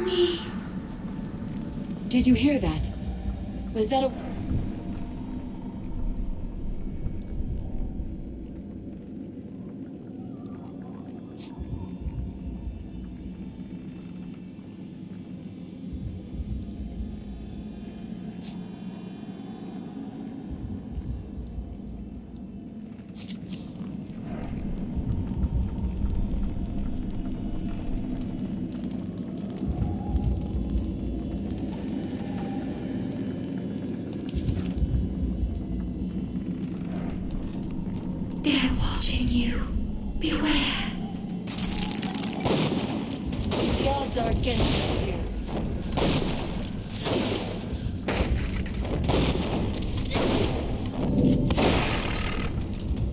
me. Did you hear that? Was that a... They're watching you. Beware. The odds are against us here.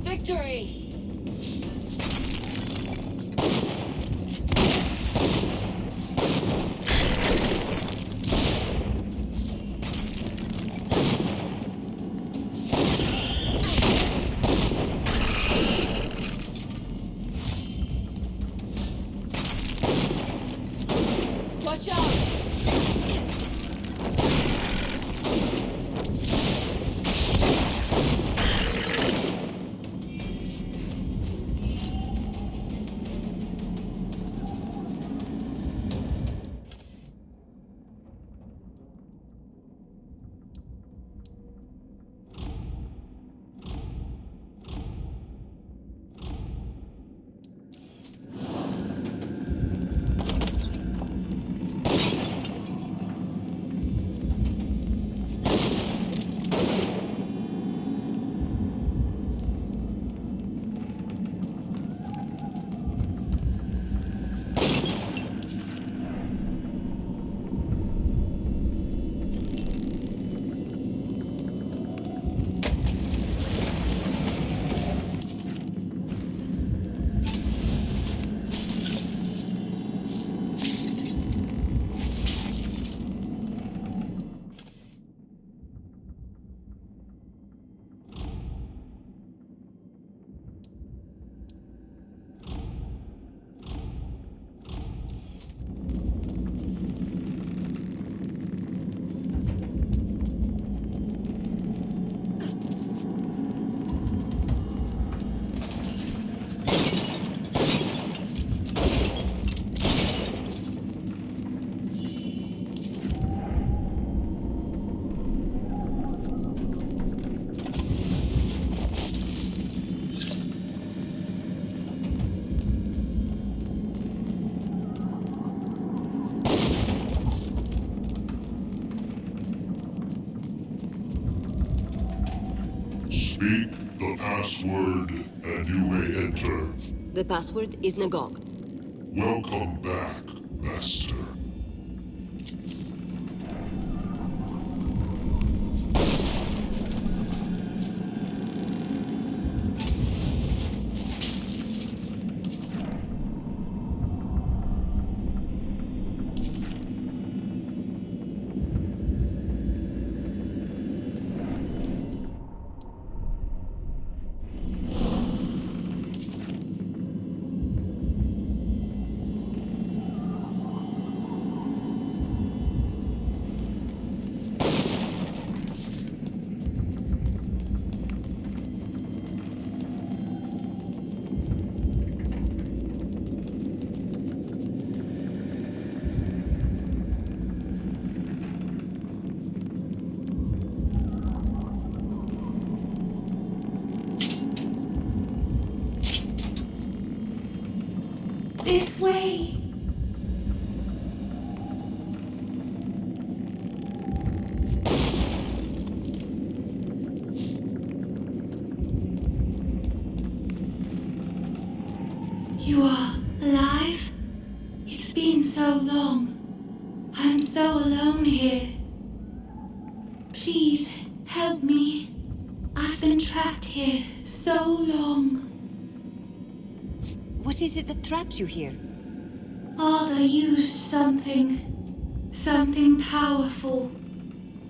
Victory! Watch out! Speak the password and you may enter. The password is Nagog. Welcome back, Master. This way. You are alive? It's been so long. I'm so alone here. Please help me. I've been trapped here so long. What is it that traps you here? Father used something. Something powerful.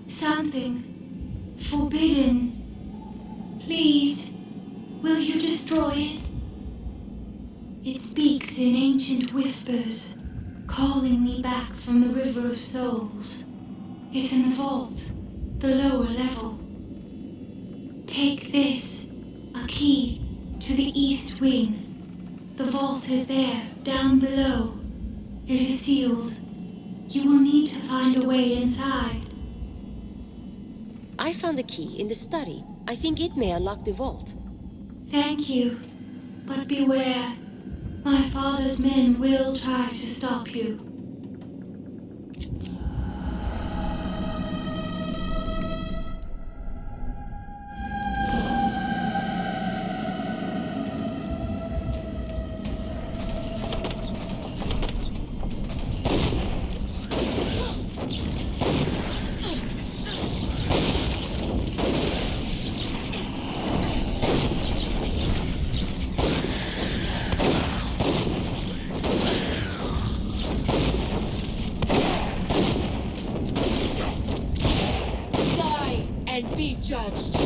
Something forbidden. Please, will you destroy it? It speaks in ancient whispers, calling me back from the River of Souls. It's in the vault, the lower level. Take this, a key to the east wing. The vault is there, down below. It is sealed. You will need to find a way inside. I found a key in the study. I think it may unlock the vault. Thank you, but beware. My father's men will try to stop you. And be judged.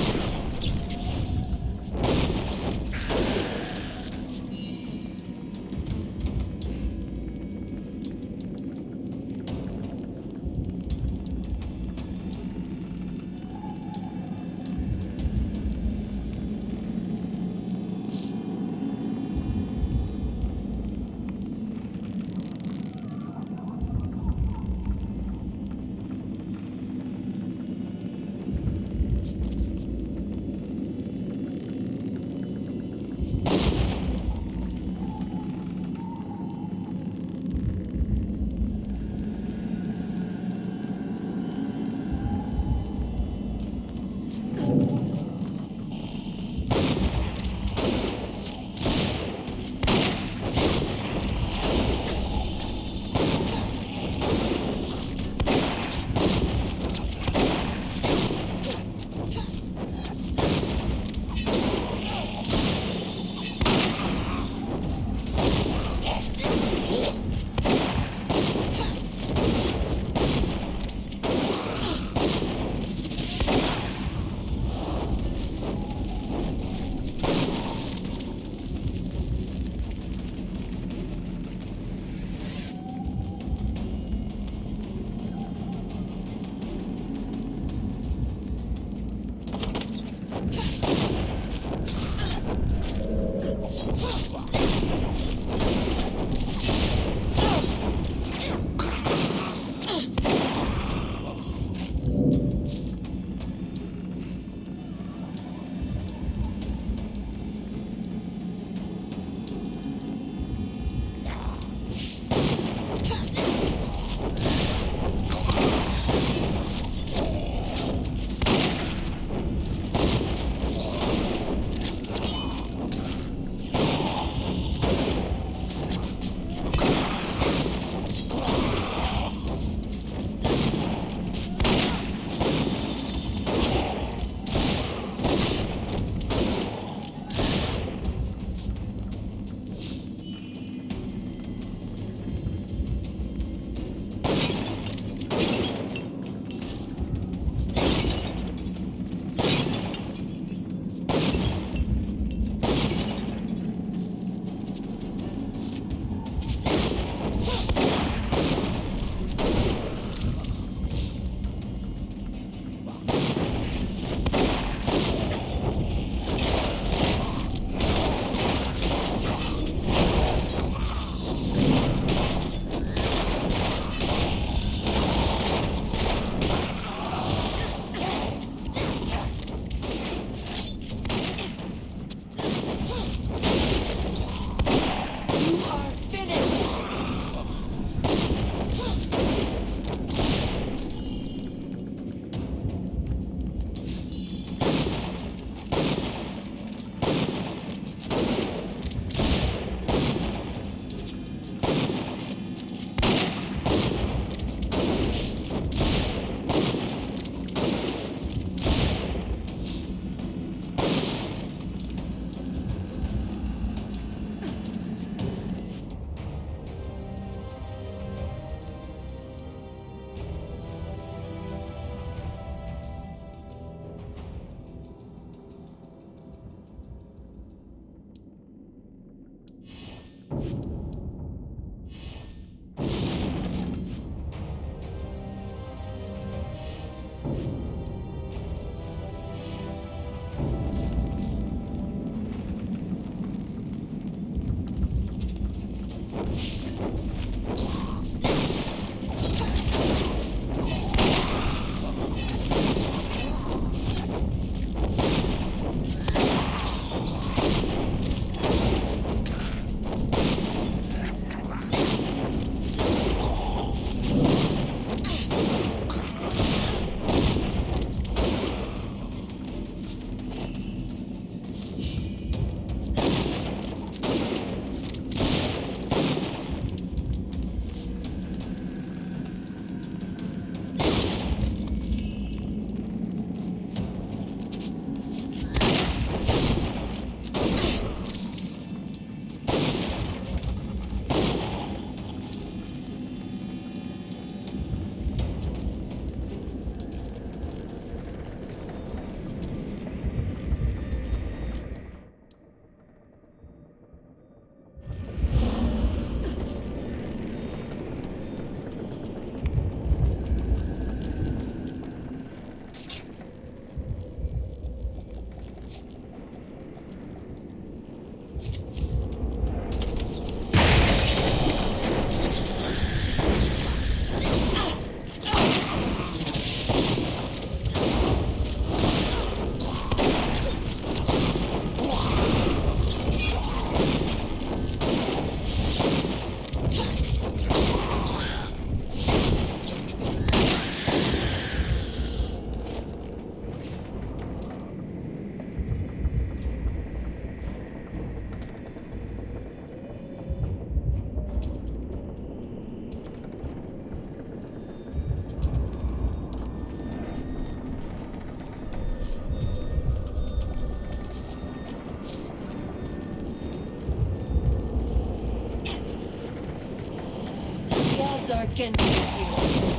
Are against us here.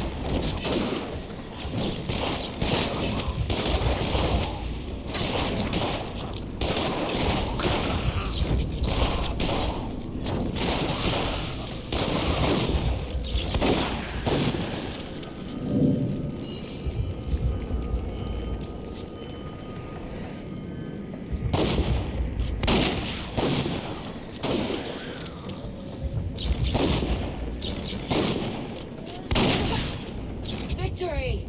Victory!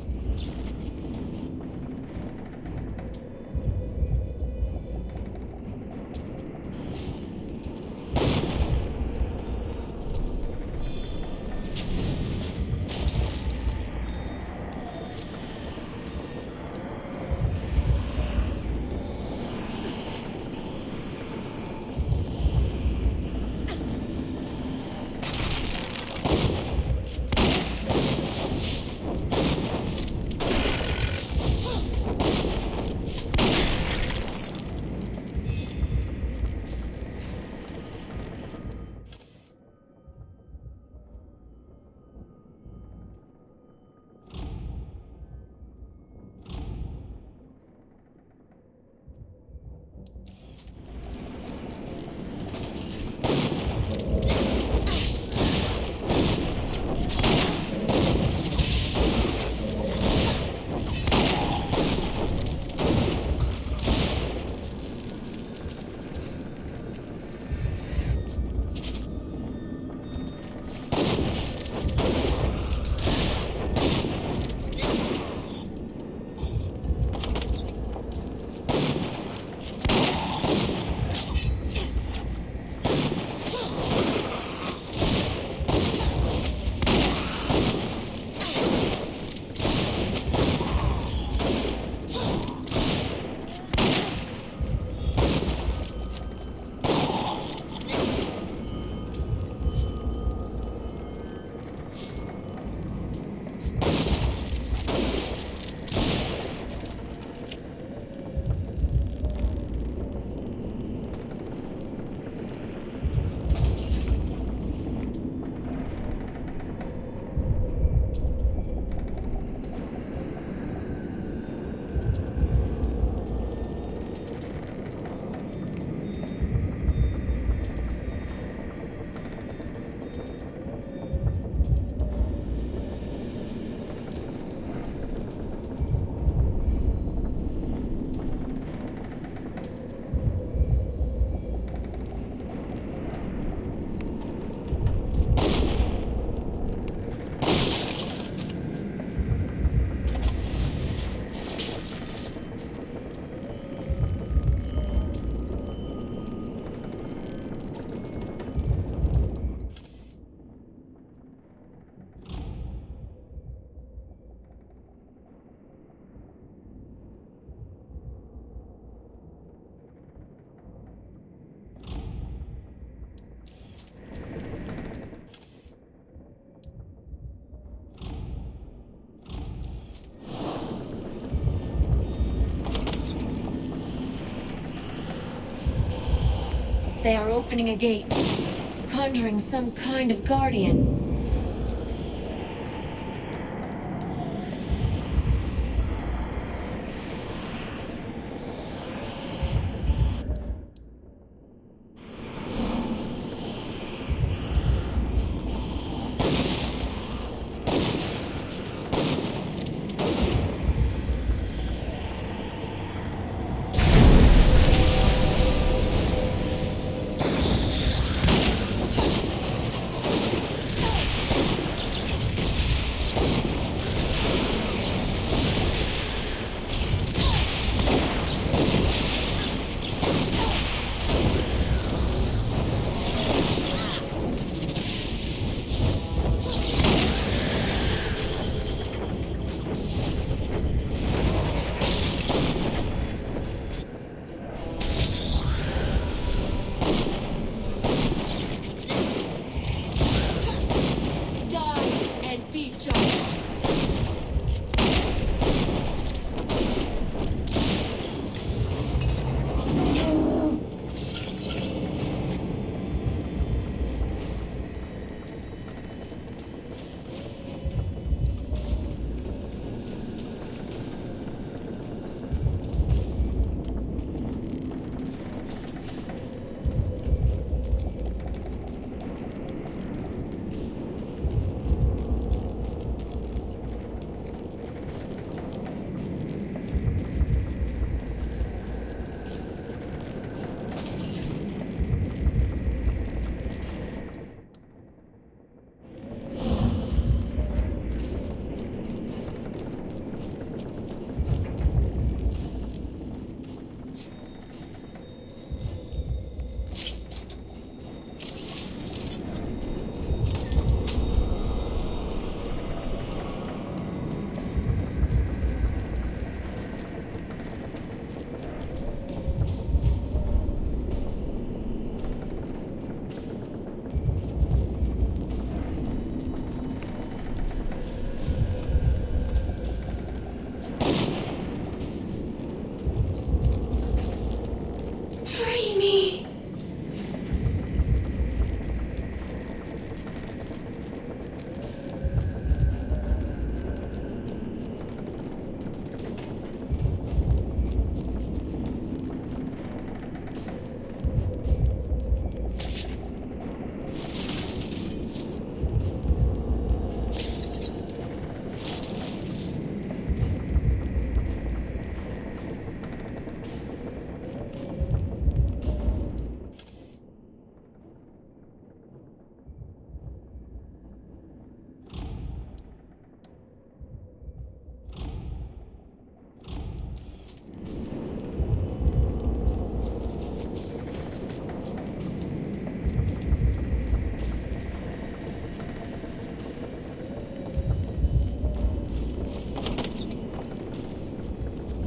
They are opening a gate, conjuring some kind of guardian.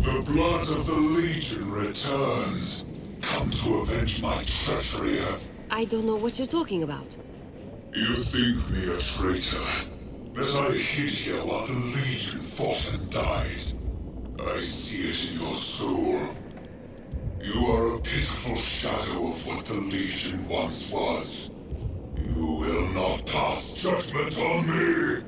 The blood of the Legion returns. Come to avenge my treachery. I don't know what you're talking about. You think me a traitor? That I hid here while the Legion fought and died? I see it in your soul. You are a pitiful shadow of what the Legion once was. You will not pass judgment on me!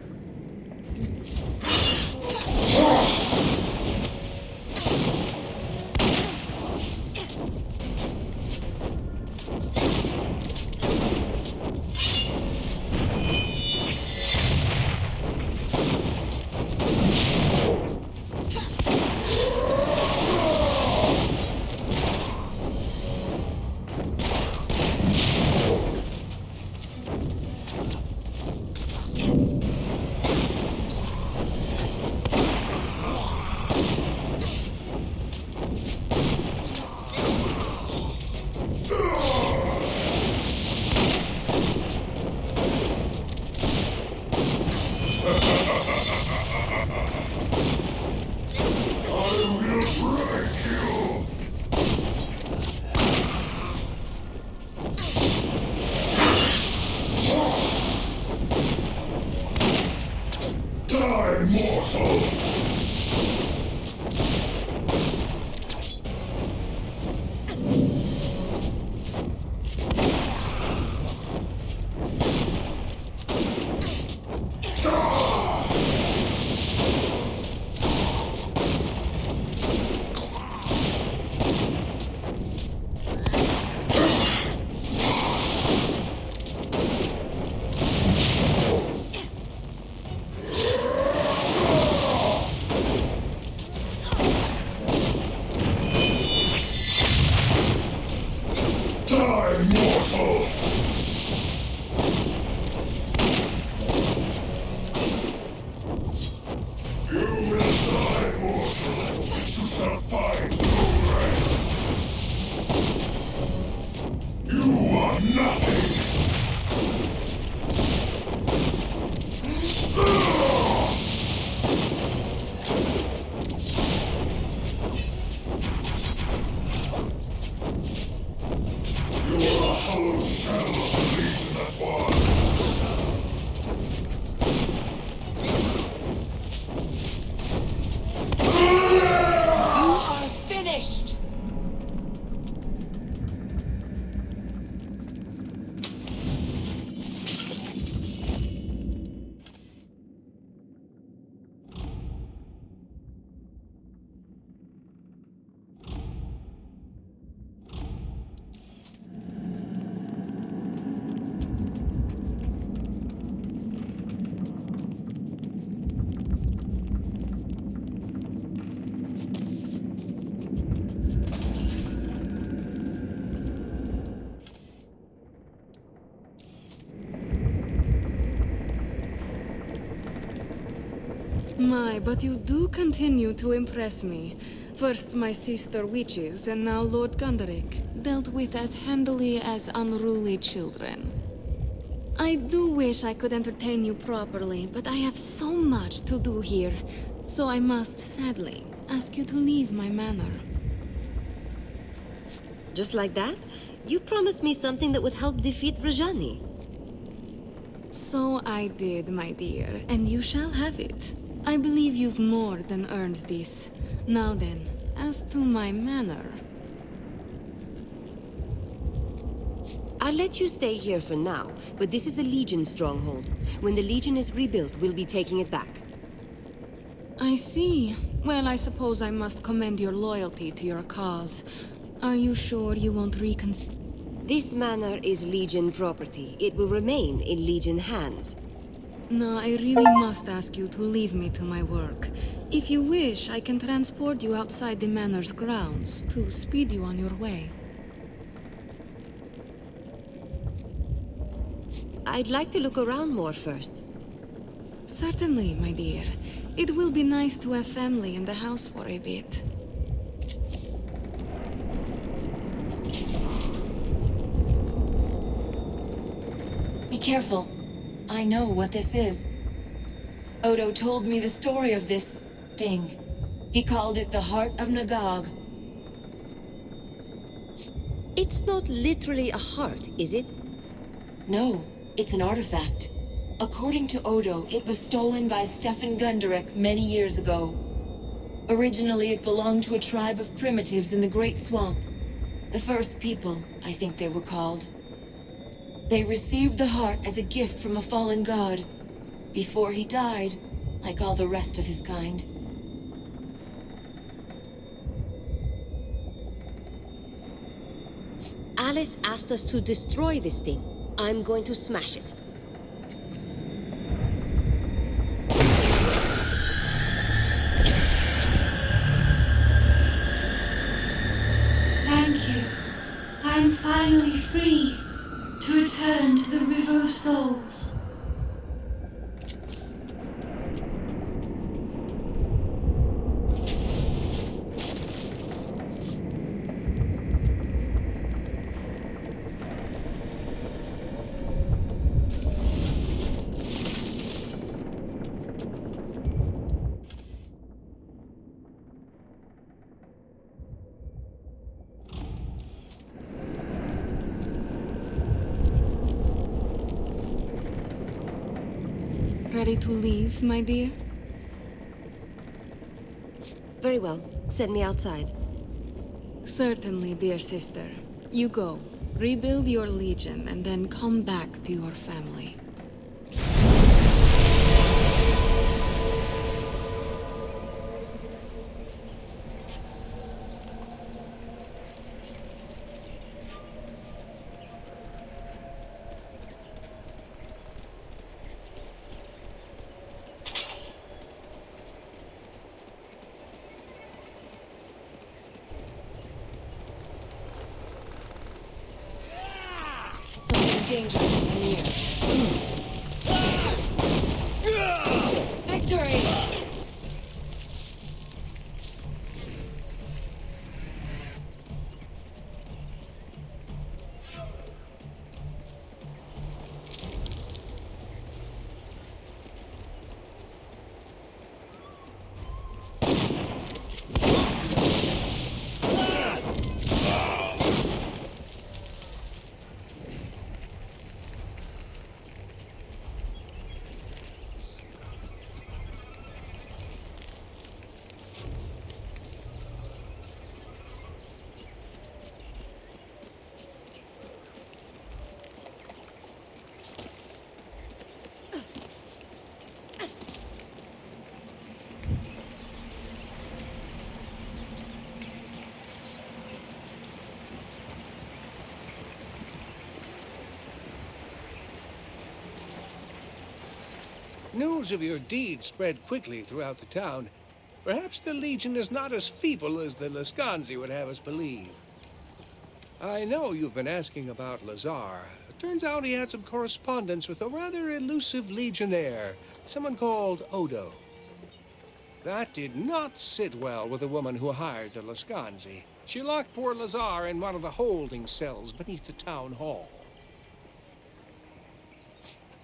die, mortal! You will die, mortal, but you shall find no rest. You are nothing! You are a hollow shell of the legion that was. You are finished! My, but you do continue to impress me. First my sister witches, and now Lord Gunderic, dealt with as handily as unruly children. I do wish I could entertain you properly, but I have so much to do here, so I must, sadly, ask you to leave my manor. Just like that? You promised me something that would help defeat Rajani. So I did, my dear, and you shall have it. I believe you've more than earned this. Now then, as to my manor... I'll let you stay here for now, but this is the Legion stronghold. When the Legion is rebuilt, we'll be taking it back. I see. Well, I suppose I must commend your loyalty to your cause. Are you sure you won't reconsider? This manor is Legion property. It will remain in Legion hands. No, I really must ask you to leave me to my work. If you wish, I can transport you outside the manor's grounds to speed you on your way. I'd like to look around more first. Certainly, my dear. It will be nice to have family in the house for a bit. Be careful. I know what this is. Odo told me the story of this thing. He called it the Heart of Nagog. It's not literally a heart, is it? No, it's an artifact. According to Odo, it was stolen by Stefan Gunderic many years ago. Originally, it belonged to a tribe of primitives in the Great Swamp. The First People, I think they were called. They received the heart as a gift from a fallen god, before he died, like all the rest of his kind. Alice asked us to destroy this thing. I'm going to smash it. Thank you. I'm finally free to return to the River of Souls. Ready to leave, my dear? Very well. Send me outside. Certainly, dear sister. You go. Rebuild your legion and then come back to your family. danger is near. Victory! News of your deeds spread quickly throughout the town. Perhaps the Legion is not as feeble as the Lascanzi would have us believe. I know you've been asking about Lazar. It turns out he had some correspondence with a rather elusive Legionnaire, someone called Odo. That did not sit well with the woman who hired the Lascanzi. She locked poor Lazar in one of the holding cells beneath the town hall.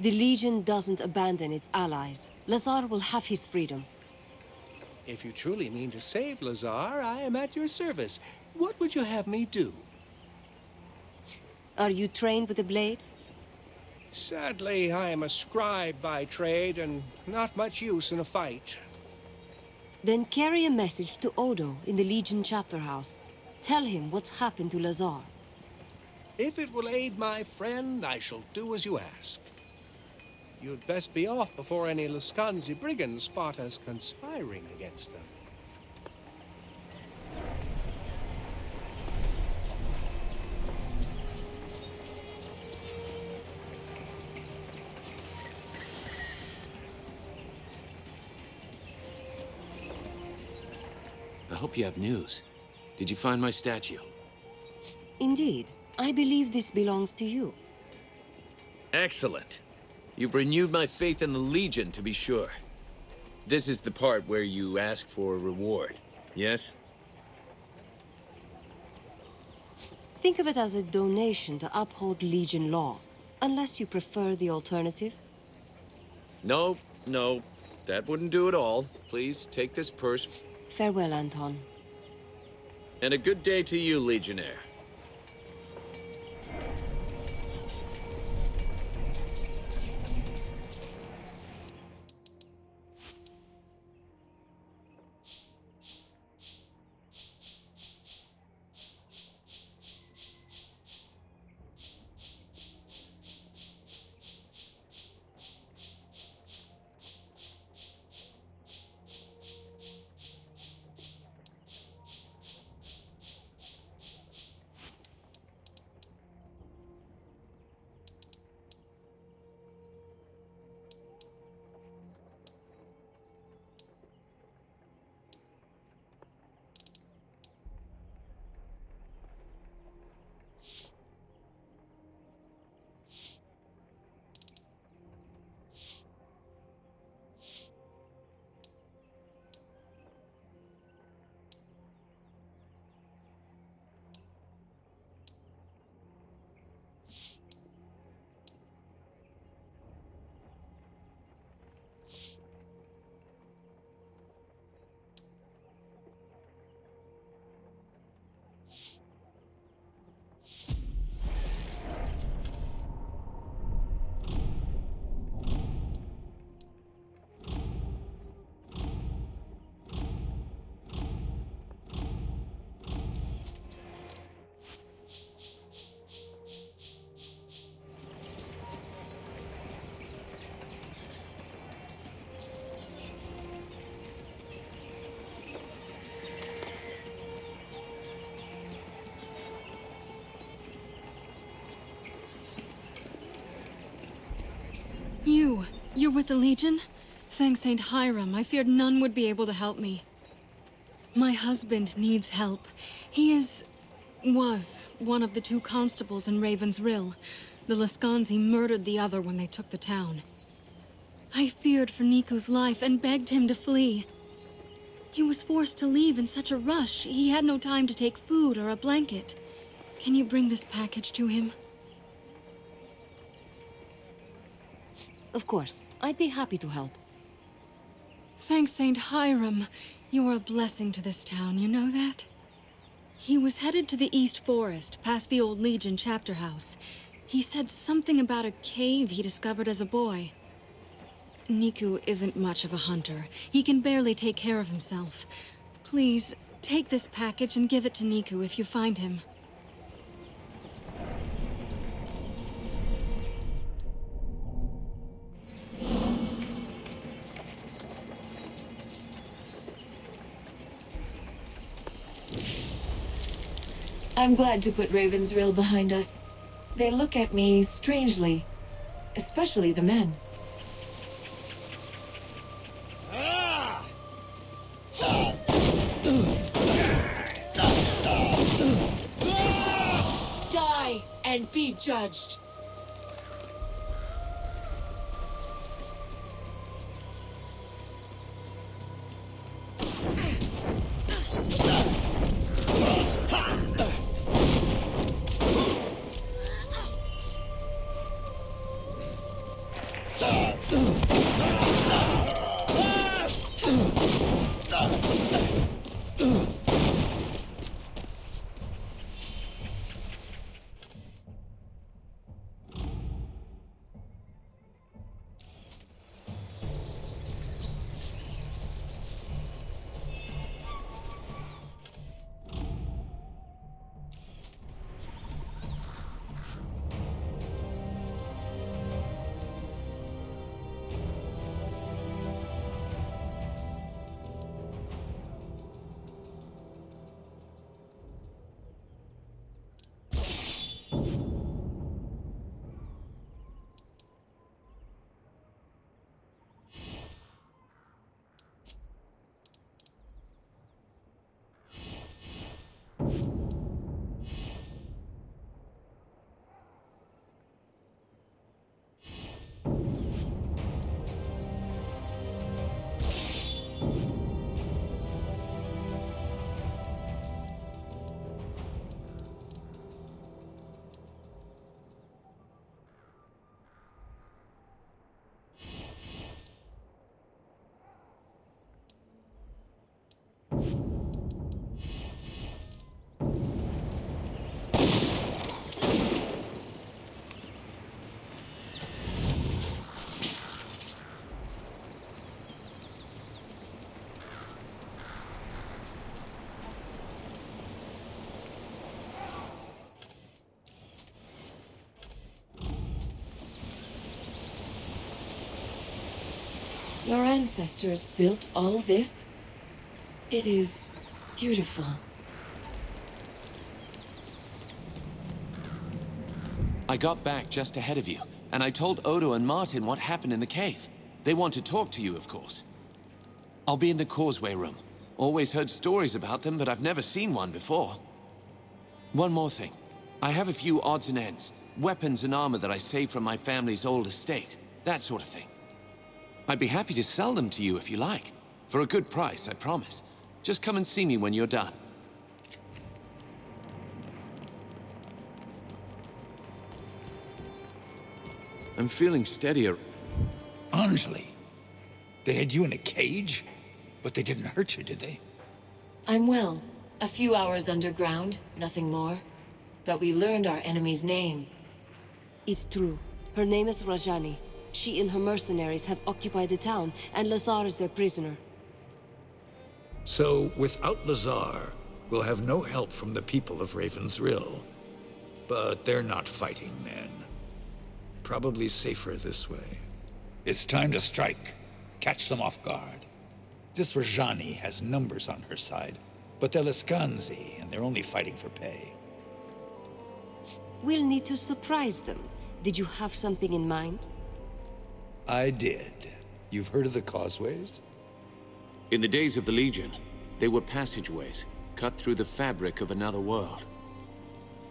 The Legion doesn't abandon its allies. Lazar will have his freedom. If you truly mean to save Lazar, I am at your service. What would you have me do? Are you trained with a blade? Sadly, I am a scribe by trade and not much use in a fight. Then carry a message to Odo in the Legion chapter house. Tell him what's happened to Lazar. If it will aid my friend, I shall do as you ask. You'd best be off before any Lascanzi brigands spot us conspiring against them. I hope you have news. Did you find my statue? Indeed. I believe this belongs to you. Excellent. You've renewed my faith in the Legion, to be sure. This is the part where you ask for a reward, yes? Think of it as a donation to uphold Legion law, unless you prefer the alternative. No, no. That wouldn't do at all. Please, take this purse. Farewell, Anton. And a good day to you, Legionnaire. You're with the Legion? Thanks Saint Hiram, I feared none would be able to help me. My husband needs help. He was one of the two constables in Raven's Rill. The Laskanzi murdered the other when they took the town. I feared for Niku's life and begged him to flee. He was forced to leave in such a rush, he had no time to take food or a blanket. Can you bring this package to him? Of course. I'd be happy to help. Thanks, Saint Hiram. You're a blessing to this town, you know that? He was headed to the East Forest, past the old Legion chapter house. He said something about a cave he discovered as a boy. Niku isn't much of a hunter. He can barely take care of himself. Please, take this package and give it to Niku if you find him. I'm glad to put Ravensrill behind us. They look at me strangely, especially the men. Die and be judged. Your ancestors built all this? It is beautiful. I got back just ahead of you, and I told Odo and Martin what happened in the cave. They want to talk to you, of course. I'll be in the causeway room. Always heard stories about them, but I've never seen one before. One more thing. I have a few odds and ends. Weapons and armor that I saved from my family's old estate. That sort of thing. I'd be happy to sell them to you if you like. For a good price, I promise. Just come and see me when you're done. I'm feeling steadier. Anjali, they had you in a cage? But they didn't hurt you, did they? I'm well. A few hours underground, nothing more. But we learned our enemy's name. It's true. Her name is Rajani. She and her mercenaries have occupied the town, and Lazar is their prisoner. So, without Lazar, we'll have no help from the people of Ravensrill. But they're not fighting men. Probably safer this way. It's time to strike. Catch them off guard. This Rajani has numbers on her side, but they're Laskanzi, and they're only fighting for pay. We'll need to surprise them. Did you have something in mind? I did. You've heard of the causeways? In the days of the Legion, they were passageways, cut through the fabric of another world.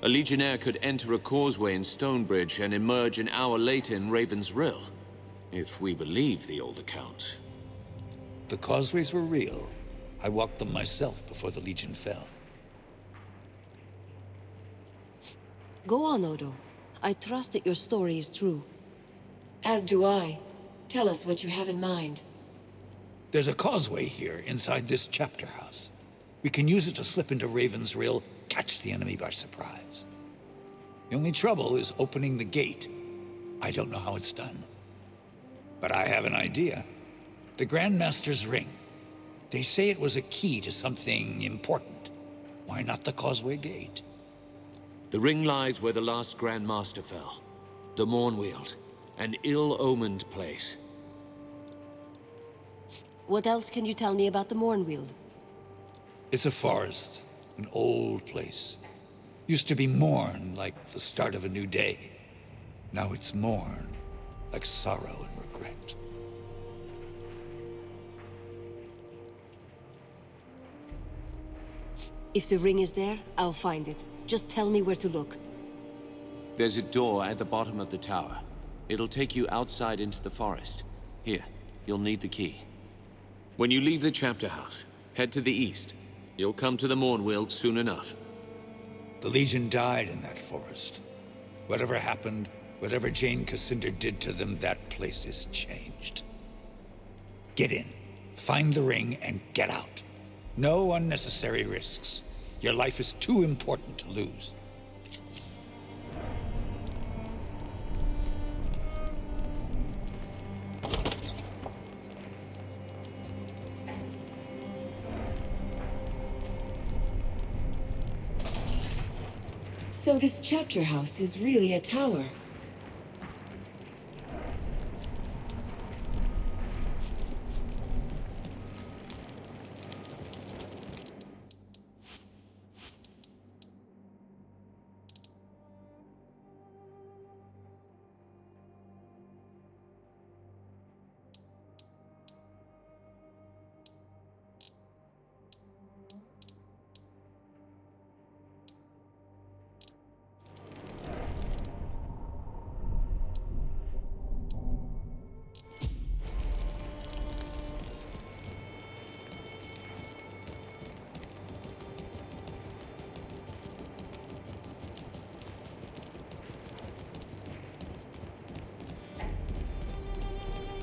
A Legionnaire could enter a causeway in Stonebridge and emerge an hour later in Raven's Rill, if we believe the old accounts. The causeways were real. I walked them myself before the Legion fell. Go on, Odo. I trust that your story is true. As do I. Tell us what you have in mind. There's a causeway here inside this chapter house. We can use it to slip into Raven's Rill, catch the enemy by surprise. The only trouble is opening the gate. I don't know how it's done. But I have an idea. The Grandmaster's ring. They say it was a key to something important. Why not the causeway gate? The ring lies where the last Grand Master fell. The Mournweald. An ill-omened place. What else can you tell me about the Mournweald? It's a forest. An old place. Used to be morn, like the start of a new day. Now it's mourn, like sorrow and regret. If the ring is there, I'll find it. Just tell me where to look. There's a door at the bottom of the tower. It'll take you outside into the forest. Here, you'll need the key. When you leave the chapter house, head to the east. You'll come to the Mournweald soon enough. The Legion died in that forest. Whatever happened, whatever Jane Cassander did to them, that place is changed. Get in, find the ring, and get out. No unnecessary risks. Your life is too important to lose. So this chapter house is really a tower.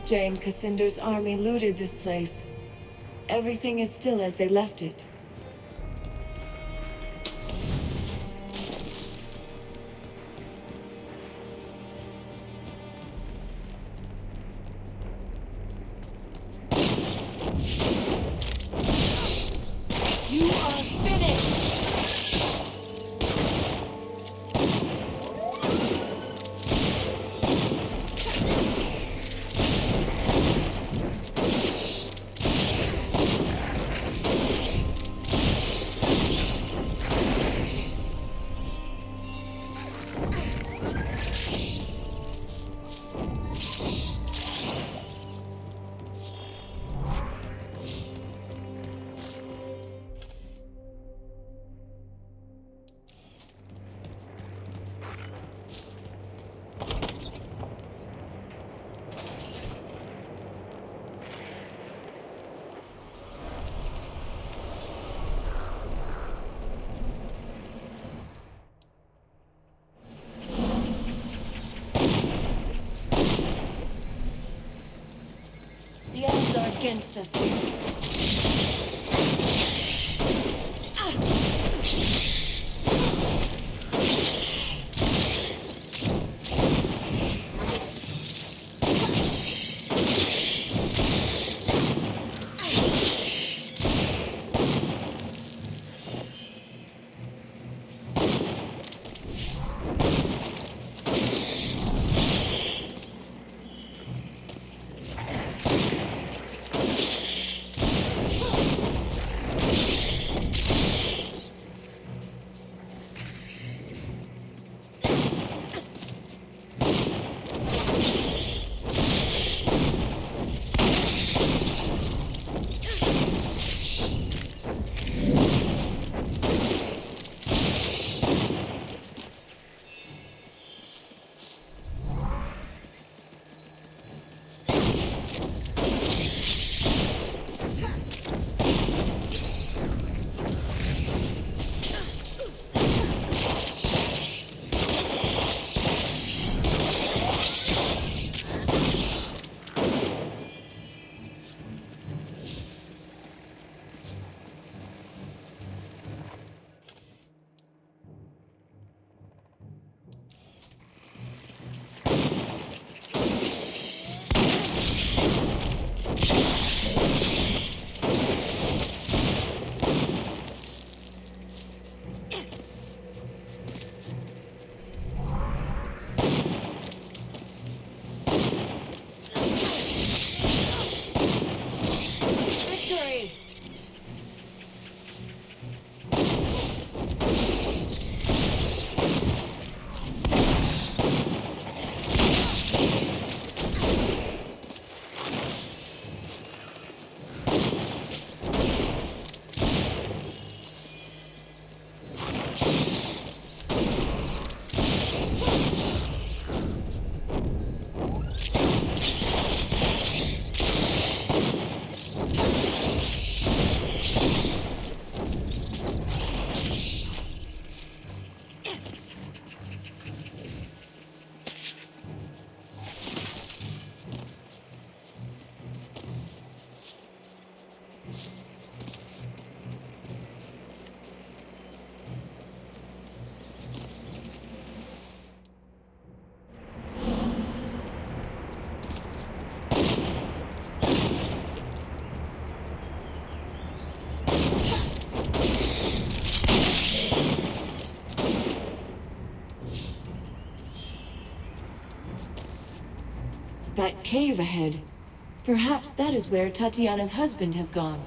Jane Cassander's army looted this place. Everything is still as they left it. You are finished! The odds are against us here. That cave ahead. Perhaps that is where Tatiana's husband has gone.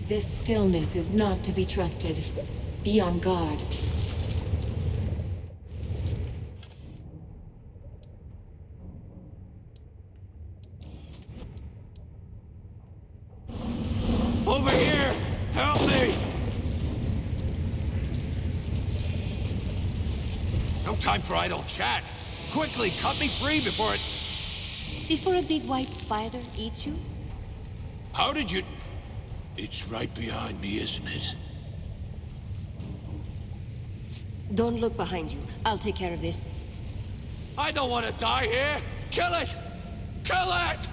This stillness is not to be trusted. Be on guard. Over here! Help me! No time for idle chat. Quickly, cut me free before it... Before a big white spider eats you? How did you... It's right behind me, isn't it? Don't look behind you. I'll take care of this. I don't want to die here! Kill it! Kill it!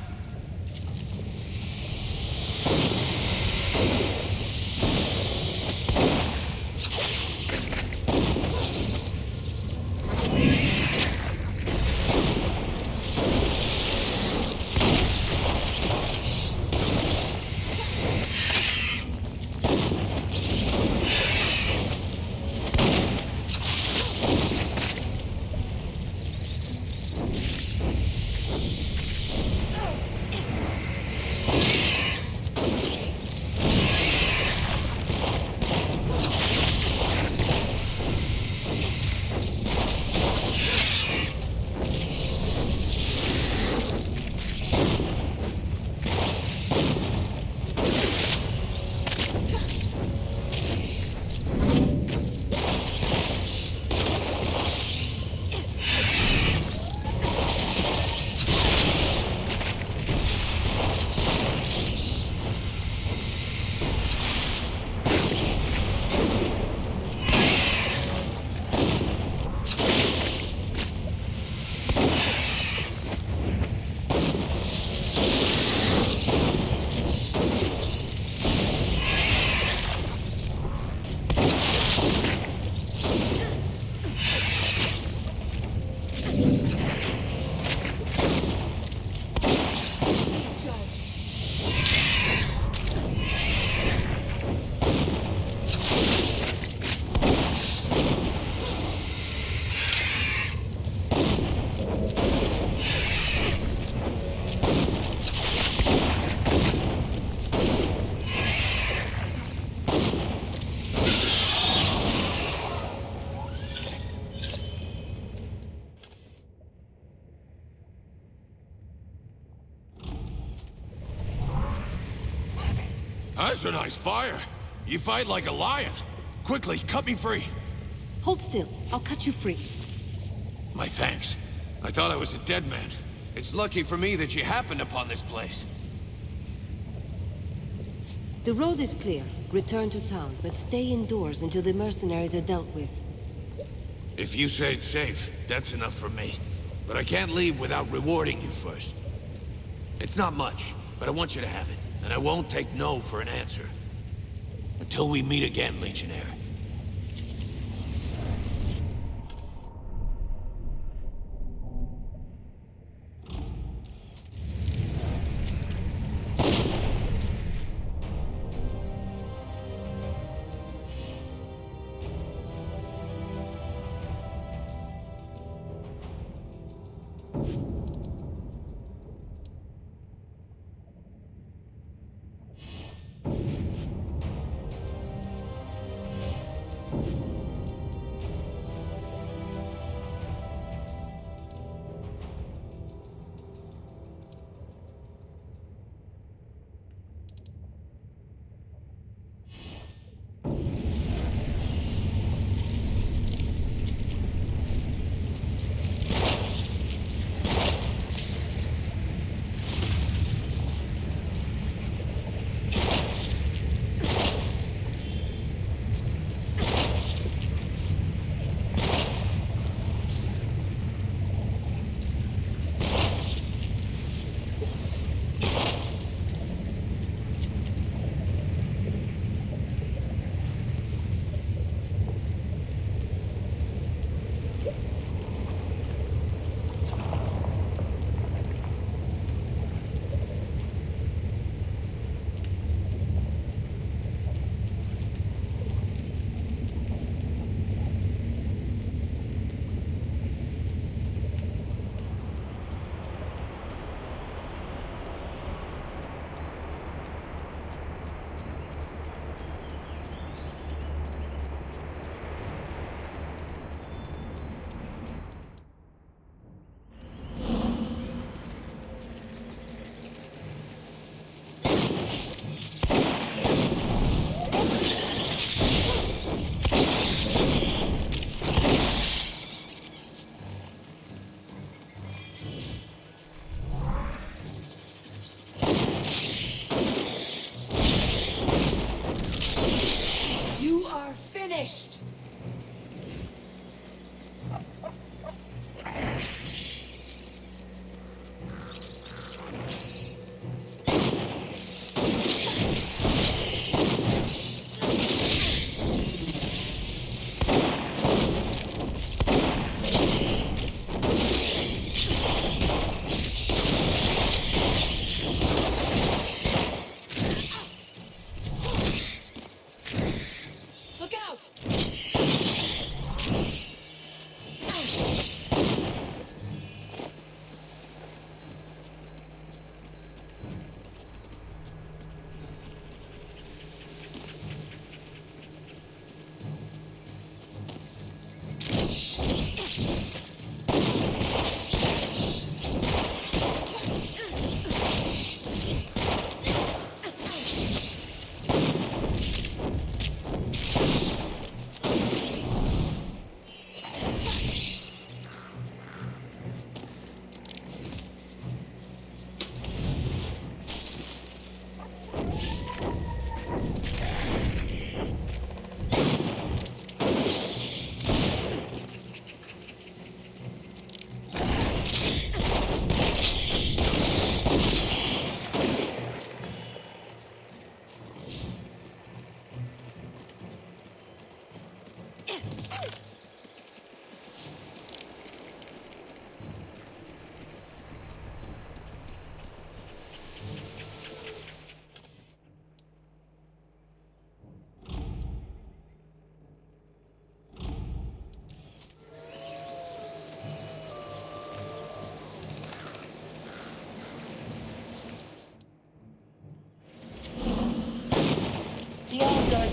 That's a nice fire. You fight like a lion. Quickly, cut me free. Hold still. I'll cut you free. My thanks. I thought I was a dead man. It's lucky for me that you happened upon this place. The road is clear. Return to town, but stay indoors until the mercenaries are dealt with. If you say it's safe, that's enough for me. But I can't leave without rewarding you first. It's not much, but I want you to have it. And I won't take no for an answer. Until we meet again, Legionnaire.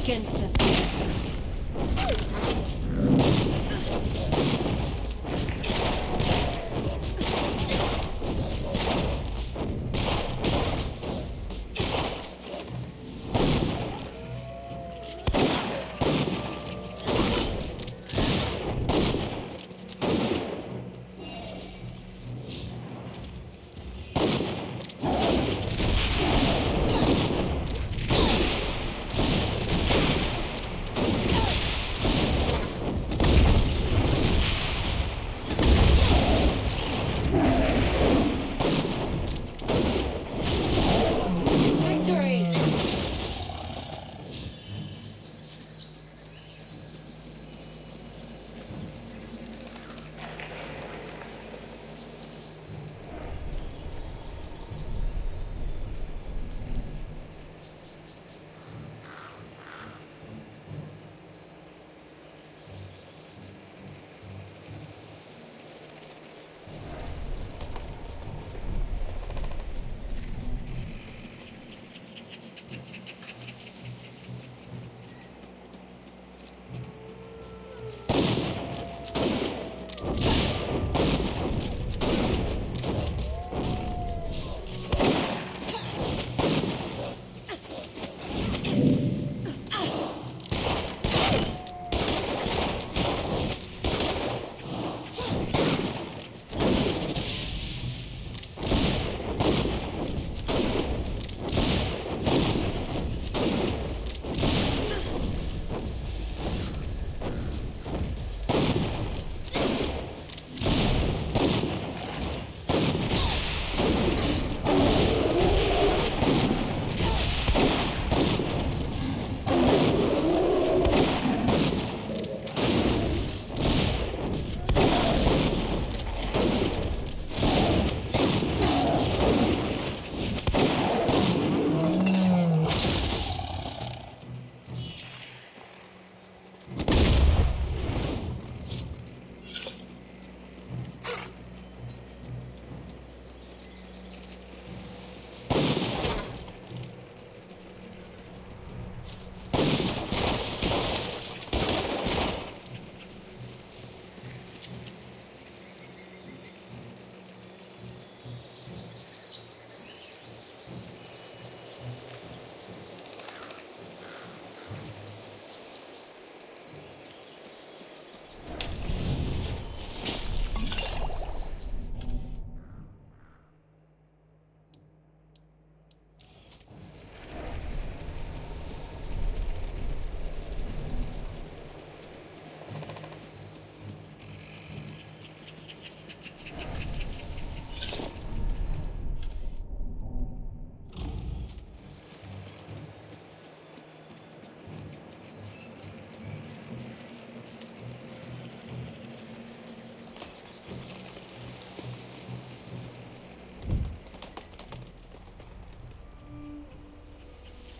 against us.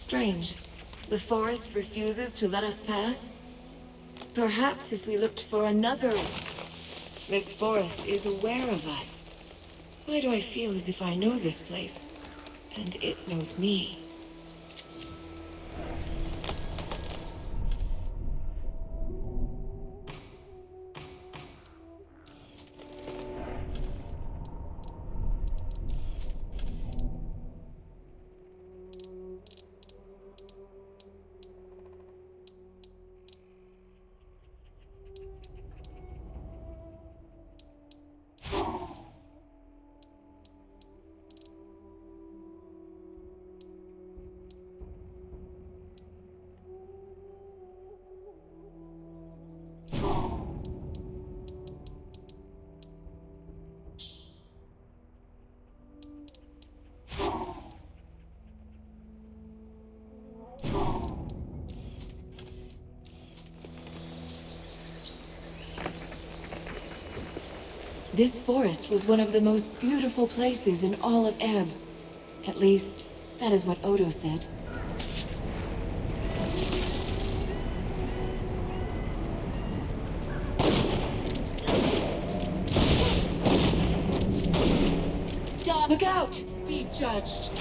Strange. The forest refuses to let us pass? Perhaps if we looked for another... This forest is aware of us. Why do I feel as if I know this place? And it knows me. This forest was one of the most beautiful places in all of Ebb. At least, that is what Odo said. Look out! Be judged.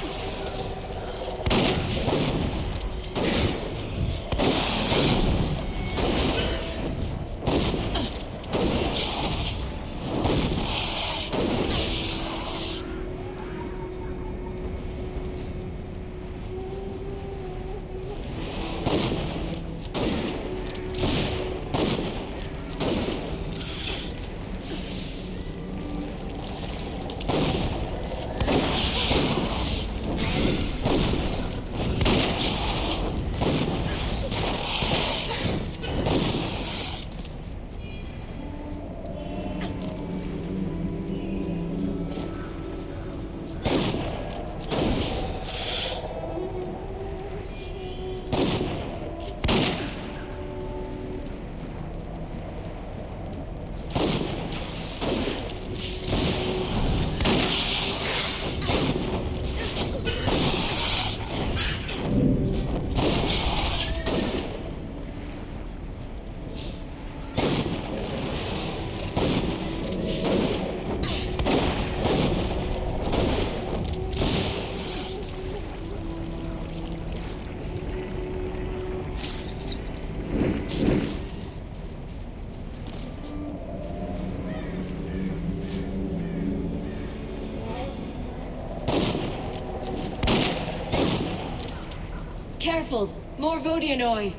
careful! More Vodianoi!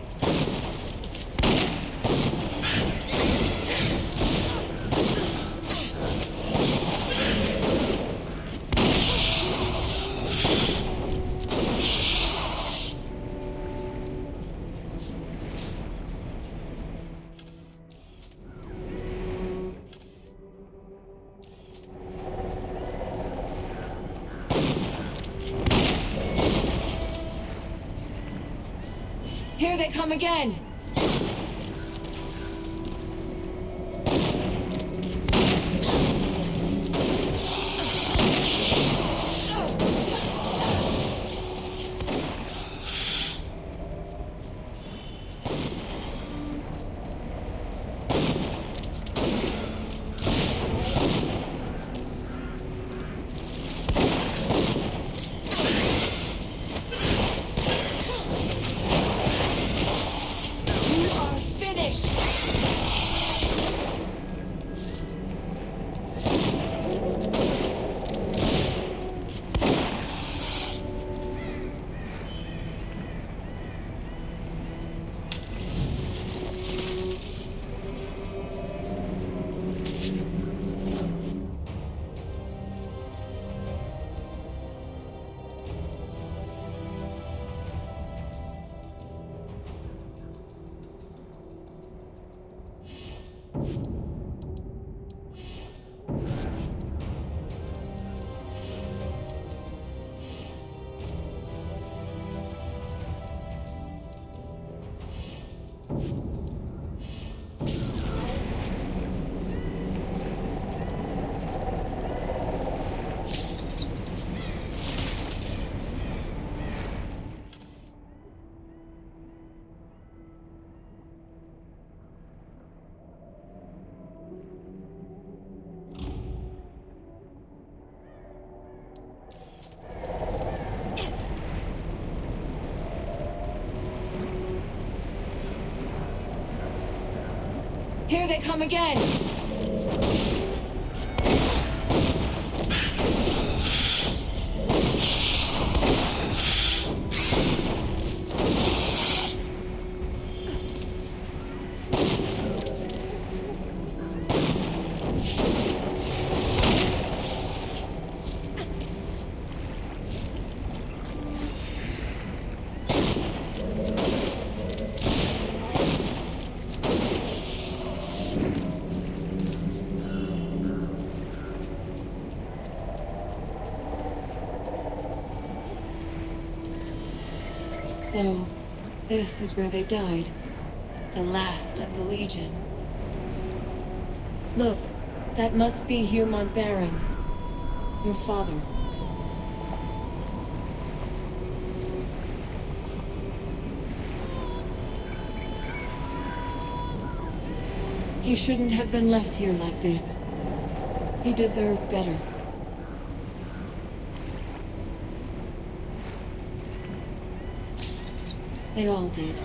Here they come again! Here they come again! So, this is where they died. The last of the Legion. Look, that must be Hugh Montbaron. Your father. He shouldn't have been left here like this. He deserved better. They all did.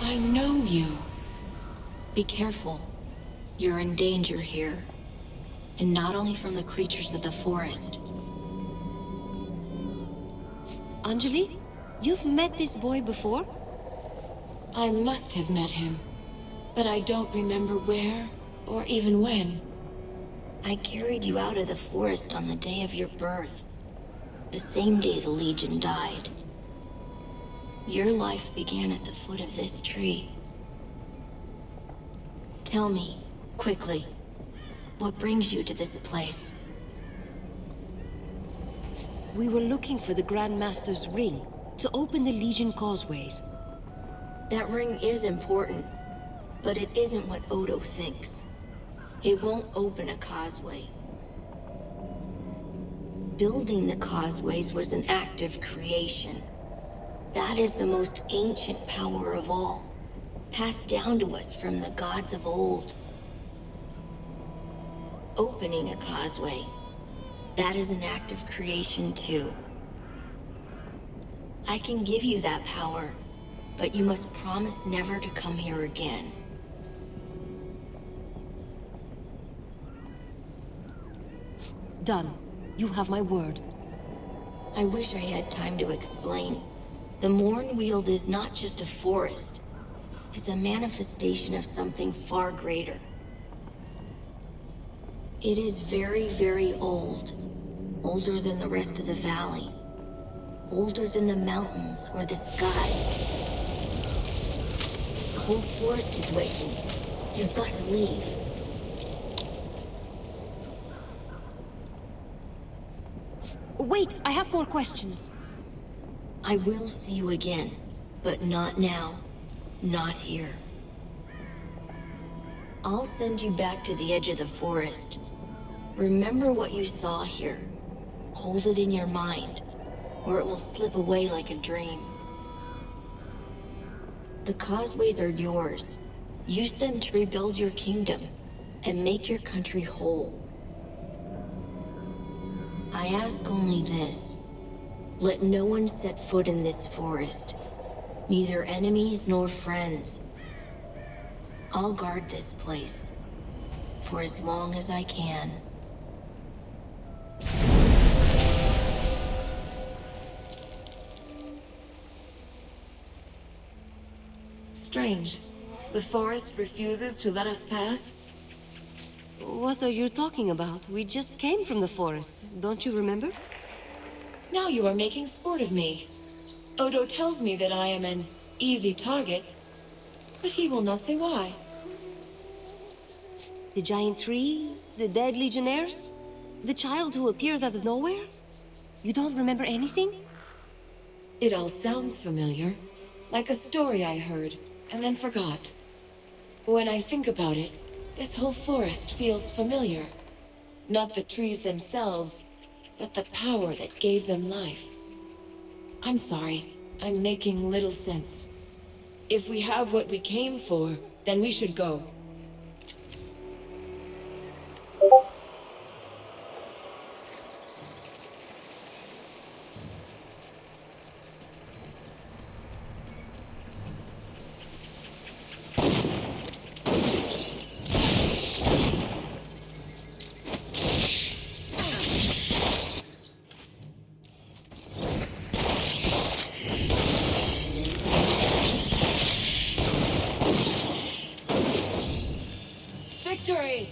I know you. Be careful. You're in danger here. And not only from the creatures of the forest. Anjali, you've met this boy before? I must have met him. But I don't remember where, or even when. I carried you out of the forest on the day of your birth. The same day the Legion died. Your life began at the foot of this tree. Tell me, quickly, What brings you to this place? We were looking for the Grand Master's ring to open the Legion causeways. That ring is important, but it isn't what Odo thinks. It won't open a causeway. Building the causeways was an act of creation. That is the most ancient power of all, passed down to us from the gods of old. Opening a causeway, that is an act of creation too. I can give you that power, but you must promise never to come here again. Done. You have my word. I wish I had time to explain. The Mornweald is not just a forest. It's a manifestation of something far greater. It is very, very old. Older than the rest of the valley. Older than the mountains or the sky. The whole forest is waking. You've got to leave. Wait, I have more questions. I will see you again, but not now. Not here. I'll send you back to the edge of the forest. Remember what you saw here. Hold it in your mind, or it will slip away like a dream. The causeways are yours. Use them to rebuild your kingdom and make your country whole. I ask only this. Let no one set foot in this forest. Neither enemies nor friends. I'll guard this place. For as long as I can. Strange. The forest refuses to let us pass? What are you talking about? We just came from the forest. Don't you remember? Now you are making sport of me. Odo tells me that I am an easy target, but he will not say why. The giant tree? The dead legionnaires? The child who appeared out of nowhere? You don't remember anything? It all sounds familiar, like a story I heard, and then forgot. When I think about it, this whole forest feels familiar. Not the trees themselves, but the power that gave them life. I'm sorry, I'm making little sense. If we have what we came for, then we should go. Victory!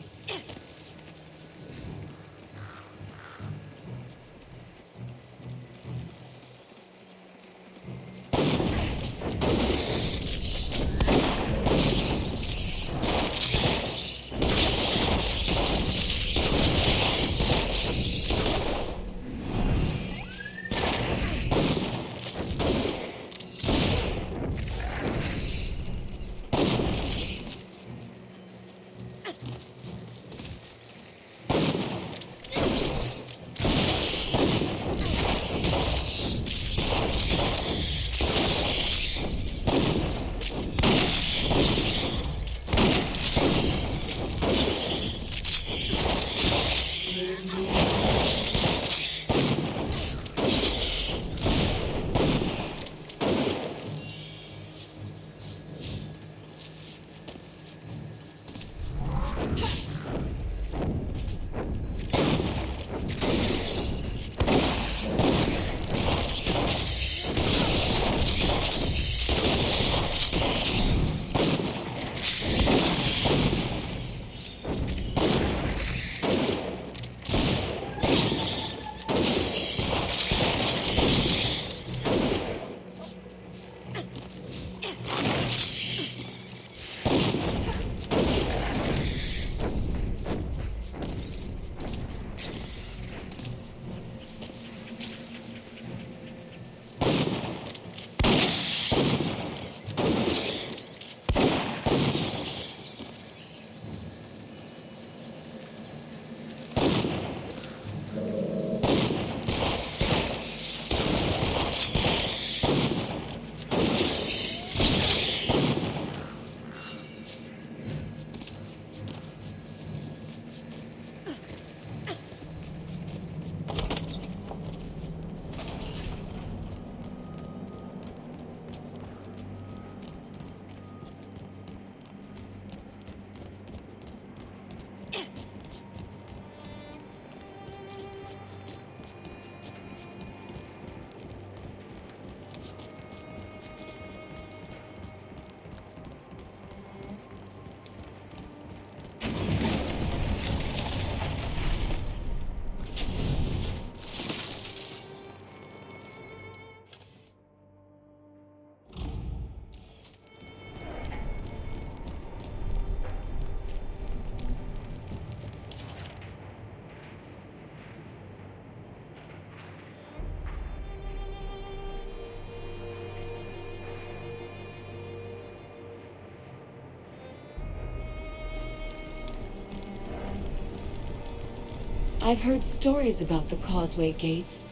I've heard stories about the Causeway Gates,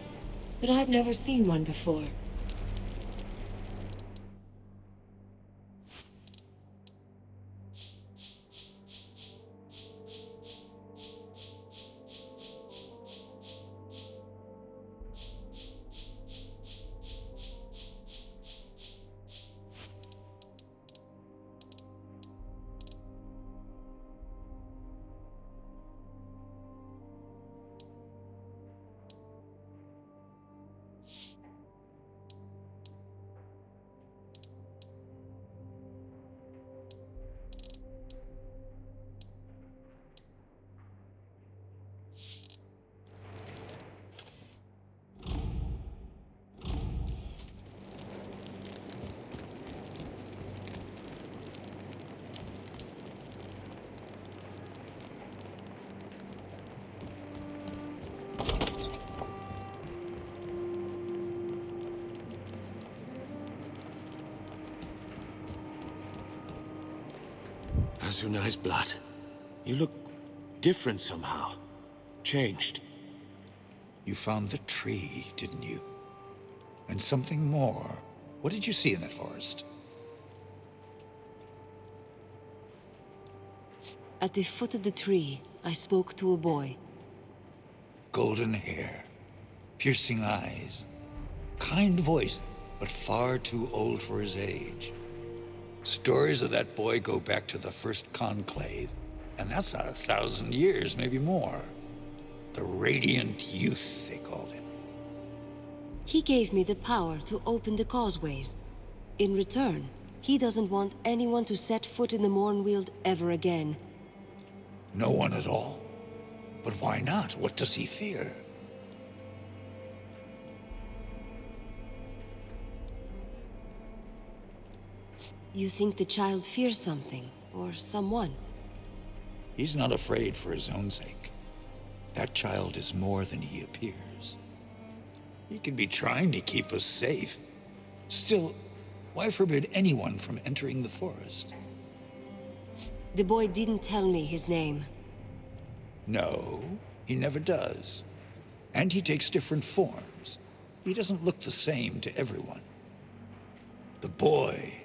but I've never seen one before. Azunai's blood. You look different somehow. Changed. You found the tree, didn't you? And something more. What did you see in that forest? At the foot of the tree, I spoke to a boy. Golden hair, piercing eyes, kind voice, but far too old for his age. Stories of that boy go back to the first conclave, and that's 1,000 years, maybe more. The Radiant Youth, they called him. He gave me the power to open the causeways. In return, he doesn't want anyone to set foot in the Mornweald ever again. No one at all? But why not? What does he fear? You think the child fears something, or someone? He's not afraid for his own sake. That child is more than he appears. He could be trying to keep us safe. Still, why forbid anyone from entering the forest? The boy didn't tell me his name. No, he never does. And he takes different forms. He doesn't look the same to everyone. The boy,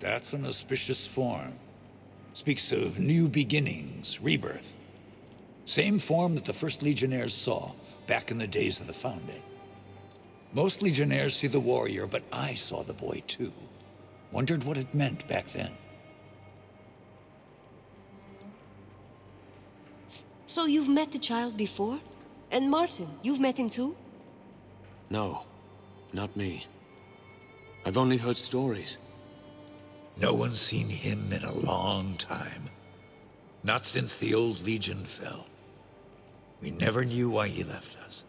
that's an auspicious form. Speaks of new beginnings, rebirth. Same form that the first Legionnaires saw back in the days of the Founding. Most Legionnaires see the warrior, but I saw the boy too. Wondered what it meant back then. So you've met the child before? And Martin, you've met him too? No, not me. I've only heard stories. No one's seen him in a long time. Not since the old Legion fell. We never knew why he left us.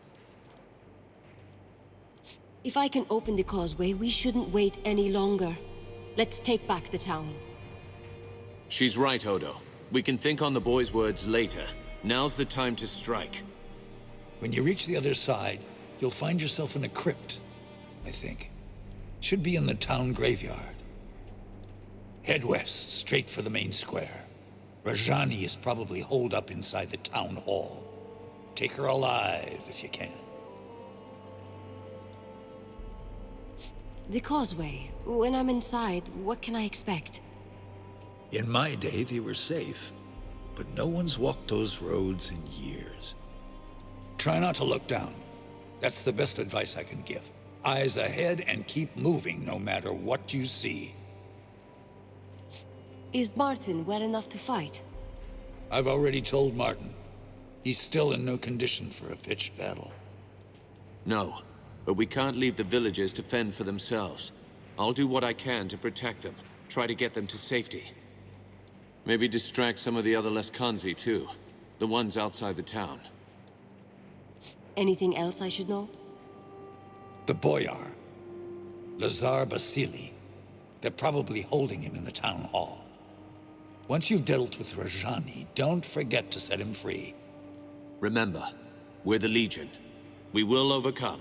If I can open the causeway, we shouldn't wait any longer. Let's take back the town. She's right, Odo. We can think on the boy's words later. Now's the time to strike. When you reach the other side, you'll find yourself in a crypt, I think. Should be in the town graveyard. Head west, straight for the main square. Rajani is probably holed up inside the town hall. Take her alive if you can. The causeway. When I'm inside, what can I expect? In my day, they were safe. But no one's walked those roads in years. Try not to look down. That's the best advice I can give. Eyes ahead and keep moving no matter what you see. Is Martin well enough to fight? I've already told Martin. He's still in no condition for a pitched battle. No, but we can't leave the villagers to fend for themselves. I'll do what I can to protect them, try to get them to safety. Maybe distract some of the other Leskanzi too, the ones outside the town. Anything else I should know? The Boyar, Lazar Basili. They're probably holding him in the town hall. Once you've dealt with Rajani, don't forget to set him free. Remember, we're the Legion. We will overcome.